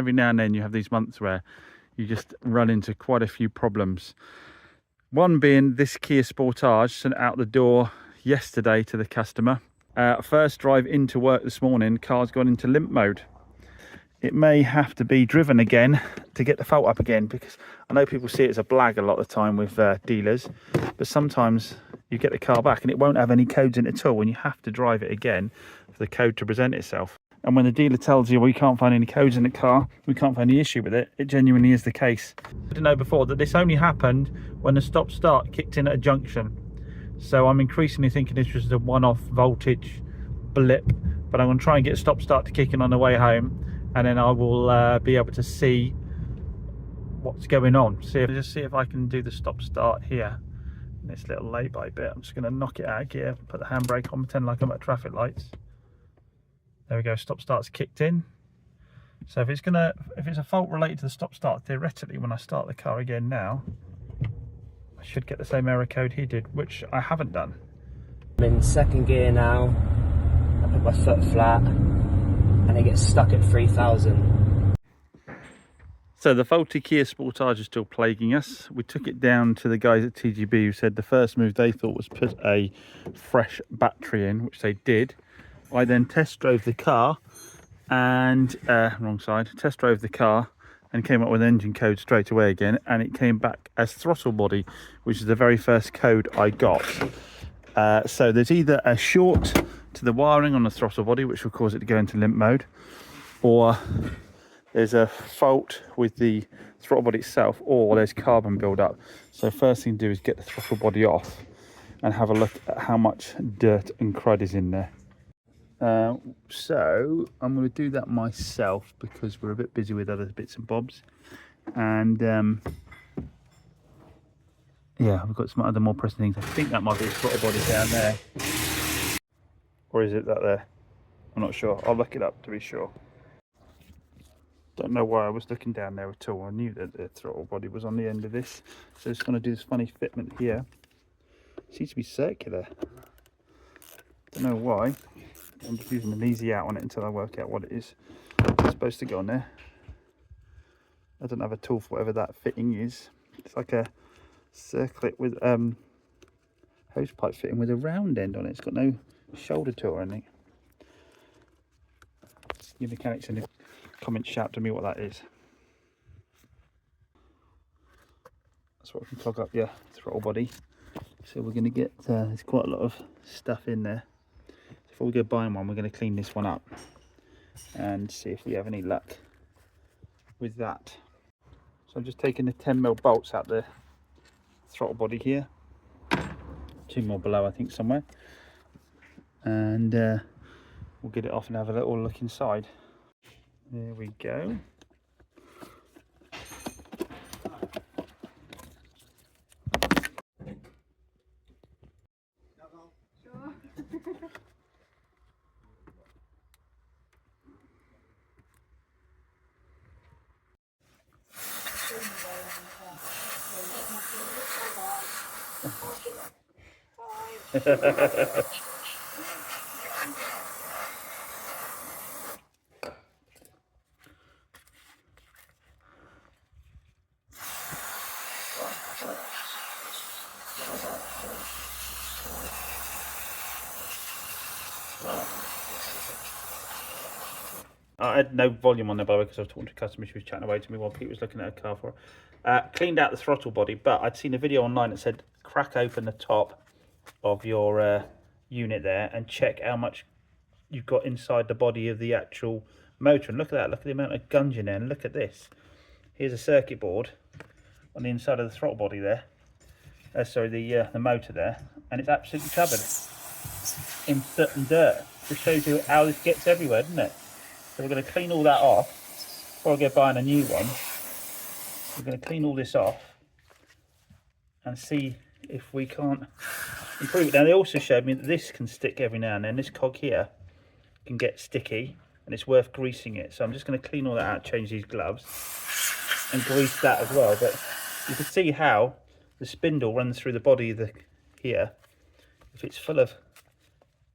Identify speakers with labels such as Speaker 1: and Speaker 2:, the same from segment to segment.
Speaker 1: every now and then you have these months where you just run into quite a few problems. One being this Kia Sportage sent out the door yesterday to the customer. First drive into work this morning, car's gone into limp mode. It may have to be driven again to get the fault up again, because I know people see it as a blag a lot of the time with dealers, but sometimes you get the car back and it won't have any codes in it at all, and you have to drive it again for the code to present itself. And when the dealer tells you, well, you can't find any codes in the car, we can't find any issue with it, it genuinely is the case. I didn't know before that this only happened when the stop start kicked in at a junction. So I'm increasingly thinking this was a one-off voltage blip, but I'm going to try and get a stop start to kick in on the way home, and then I will be able to see what's going on. Just see if I can do the stop start here. In this little lay-by bit, I'm just going to knock it out of gear, put the handbrake on, pretend like I'm at traffic lights. There we go, stop start's kicked in. So if it's a fault related to the stop start, theoretically when I start the car again now, I should get the same error code he did, which I haven't done.
Speaker 2: I'm in second gear now. I put my foot flat and it gets stuck at 3000.
Speaker 1: So the faulty Kia Sportage is still plaguing us. We took it down to the guys at TGB who said the first move they thought was put a fresh battery in, which they did. I then test drove the car and test drove the car and came up with engine code straight away again, and it came back as throttle body, which is the very first code I got. So there's either a short to the wiring on the throttle body, which will cause it to go into limp mode, or there's a fault with the throttle body itself, or there's carbon build-up. So first thing to do is get the throttle body off and have a look at how much dirt and crud is in there. So I'm going to do that myself because we're a bit busy with other bits and bobs, and yeah, we've got some other more pressing things. I think that might be a throttle body down there, or is it that there? I'm not sure. I'll look it up to be sure. Don't know why I was looking down there at all. I knew that the throttle body was on the end of this, so it's going to do this funny fitment here. It seems to be circular. Don't know why. I'm just using an easy out on it until I work out what it is. It's supposed to go on there. I don't have a tool for whatever that fitting is. It's like a circlet with hose pipe fitting with a round end on it. It's got no shoulder to it or anything. You mechanics in the comments shout to me what that is. That's what can clog up your throttle body. So we're going to get there's quite a lot of stuff in there. Before we go buying one, we're going to clean this one up and see if we have any luck with that. So I'm just taking the 10mm bolts out the throttle body here, 2 more below I think somewhere, and we'll get it off and have a little look inside. There we go. I had no volume on there by the way because I was talking to a customer. She was chatting away to me while Pete was looking at a car for her. Cleaned out the throttle body, but I'd seen a video online that said crack open the top of your unit there and check how much you've got inside the body of the actual motor. And look at that, look at the amount of gunge in there, and look at this. Here's a circuit board on the inside of the throttle body there. Sorry, the motor there, and it's absolutely covered in soot and dirt. Just shows you how this gets everywhere, doesn't it? So we're going to clean all that off before I go buying a new one. We're going to clean all this off and see if we can't improve it. Now they also showed me that this can stick every now and then. This cog here can get sticky and it's worth greasing it. So I'm just going to clean all that out, change these gloves and grease that as well. But you can see how the spindle runs through the body of the here. If it's full of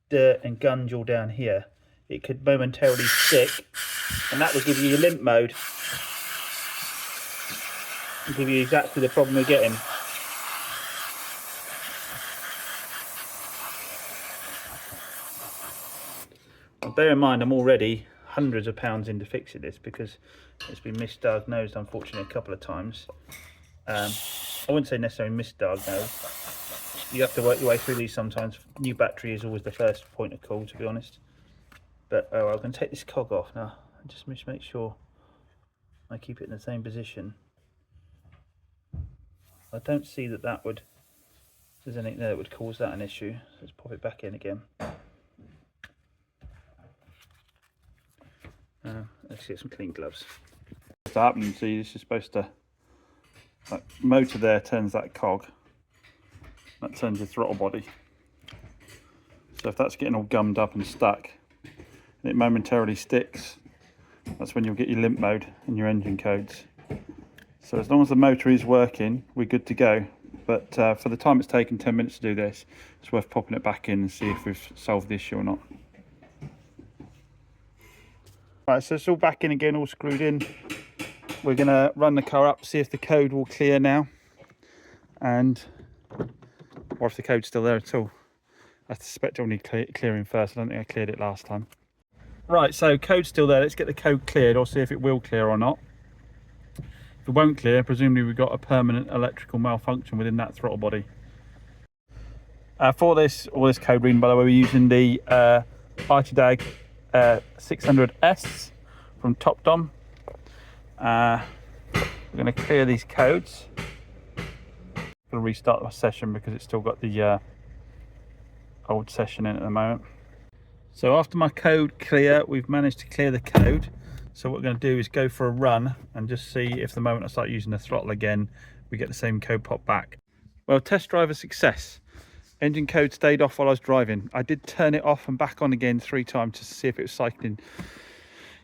Speaker 1: dirt and gunge all down here, it could momentarily stick, and that will give you your limp mode. I'll give you exactly the problem we're getting. Well, bear in mind I'm already hundreds of pounds into fixing this because it's been misdiagnosed unfortunately a couple of times. I wouldn't say necessarily misdiagnosed. You have to work your way through these sometimes. New battery is always the first point of call, to be honest. But I'm going to take this cog off now and just make sure I keep it in the same position. I don't see that would, if there's anything there that would cause that an issue. So let's pop it back in again. Let's get some clean gloves. What's happening? See, this is supposed to, that motor there turns that cog, that turns your throttle body. So if that's getting all gummed up and stuck and it momentarily sticks, that's when you'll get your limp mode and your engine codes. So as long as the motor is working, we're good to go. But for the time it's taken 10 minutes to do this, it's worth popping it back in and see if we've solved the issue or not. Right, so it's all back in again, all screwed in. We're going to run the car up, see if the code will clear now, or if the code's still there at all. I suspect it'll need clearing first. I don't think I cleared it last time. Right, so code's still there. Let's get the code cleared or see if it will clear or not. If it won't clear, presumably we've got a permanent electrical malfunction within that throttle body. For all this code reading, by the way, we're using the Diag 600S from Top Dom. We're going to clear these codes. I'm going to restart my session because it's still got the old session in at the moment. So after my code clear, we've managed to clear the code. So what we're going to do is go for a run and just see if the moment I start using the throttle again, we get the same code pop back. Well, test drive a success. Engine code stayed off while I was driving. I did turn it off and back on again 3 times just to see if it was cycling.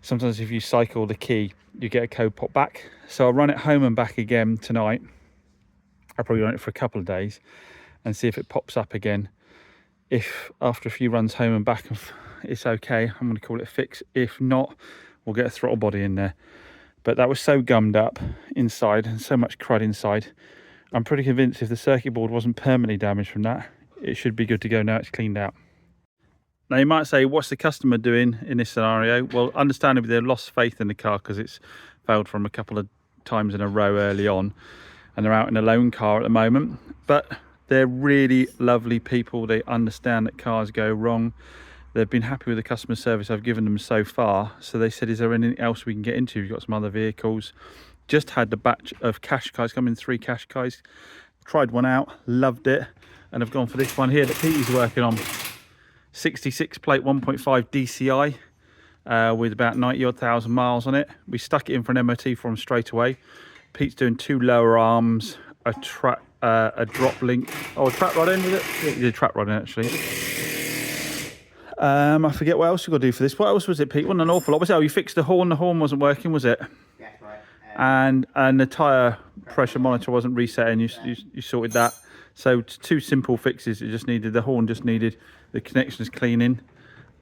Speaker 1: Sometimes if you cycle the key, you get a code pop back. So I'll run it home and back again tonight. I'll probably run it for a couple of days and see if it pops up again. If after a few runs home and back it's okay, I'm going to call it a fix. If not, we'll get a throttle body in there. But that was so gummed up inside and so much crud inside. I'm pretty convinced if the circuit board wasn't permanently damaged from that, it should be good to go now it's cleaned out. Now you might say, what's the customer doing in this scenario? Well, understandably they've lost faith in the car because it's failed from a couple of times in a row early on, and they're out in a loan car at the moment. But they're really lovely people. They understand that cars go wrong. They've been happy with the customer service I've given them so far. So they said, is there anything else we can get into? You've got some other vehicles. Just had the batch of Qashqais come in, 3 Qashqais. Tried one out, loved it, and I've gone for this one here that Petey's working on. 66 plate 1.5 DCI with about 90,000 miles on it. We stuck it in for an MOT for him straight away. Pete's doing 2 lower arms, a drop link. Oh, a trap rod end with it? Yeah, he did a trap rod in actually. I forget what else you got to do for this. What else was it, Pete? Wasn't an awful lot. Oh, you fixed the horn. The horn wasn't working, was it?
Speaker 2: That's right.
Speaker 1: And the tyre pressure monitor wasn't resetting. You sorted that. So 2 simple fixes. It just needed the horn, just needed the connections cleaning,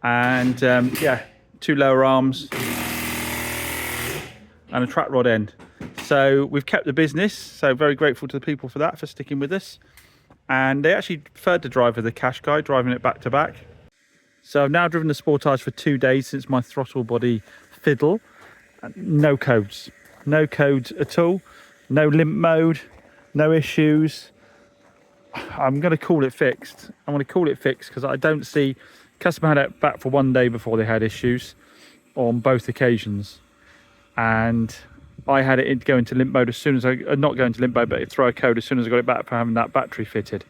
Speaker 1: and yeah, 2 lower arms and a track rod end. So we've kept the business. So very grateful to the people for that, for sticking with us. And they actually preferred to drive with the Qashqai, driving it back to back. So I've now driven the Sportage for 2 days since my throttle body fiddle. No codes at all. No limp mode, no issues. I'm going to call it fixed. I'm going to call it fixed because I don't see, customer had it back for 1 day before they had issues on both occasions. And I had it go into limp mode as soon as not go into limp mode, but throw a code as soon as I got it back for having that battery fitted.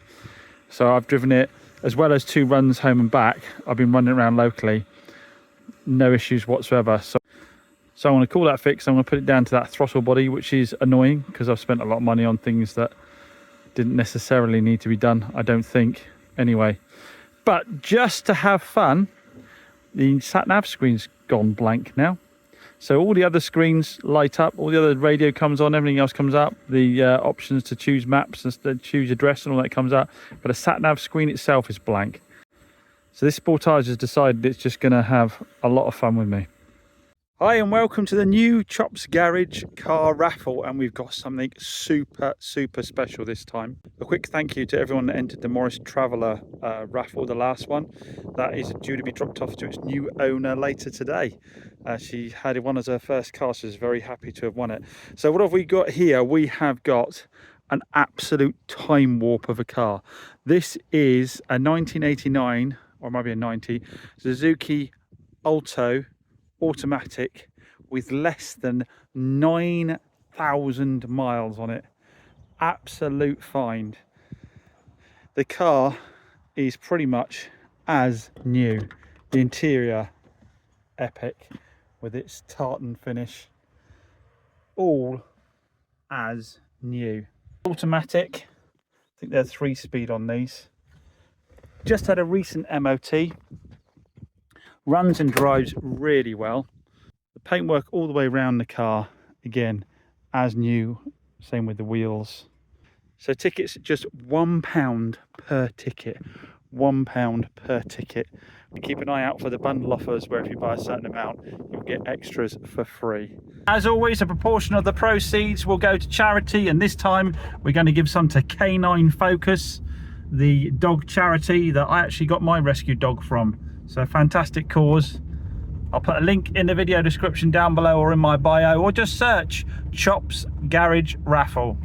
Speaker 1: So I've driven it, as well as 2 runs home and back. I've been running around locally, no issues whatsoever. So I'm going to call that fixed. I'm going to put it down to that throttle body, which is annoying because I've spent a lot of money on things that didn't necessarily need to be done, I don't think, anyway. But just to have fun, the sat-nav screen's gone blank now. So all the other screens light up, all the other radio comes on, everything else comes up, the options to choose maps and choose address and all that comes up, but the sat-nav screen itself is blank. So this Sportage has decided it's just going to have a lot of fun with me. Hi and welcome to the new Chops Garage car raffle, and we've got something super special this time. A quick thank you to everyone that entered the Morris Traveller raffle, the last one. That is due to be dropped off to its new owner later today. She had one as her first car, so she's very happy to have won it. So what have we got here? We have got an absolute time warp of a car. This is a 1989, or it might be a 90, Suzuki Alto automatic with less than 9,000 miles on it. Absolute find. The car is pretty much as new. The interior, epic, with its tartan finish, all as new. Automatic, I think they're 3-speed on these. Just had a recent MOT. Runs and drives really well. The paintwork all the way around the car, again, as new. Same with the wheels. So tickets just £1 per ticket. £1 per ticket. We keep an eye out for the bundle offers where if you buy a certain amount, you'll get extras for free. As always, a proportion of the proceeds will go to charity, and this time we're going to give some to Canine Focus, the dog charity that I actually got my rescue dog from. So fantastic cause. I'll put a link in the video description down below or in my bio, or just search Chops Garage Raffle.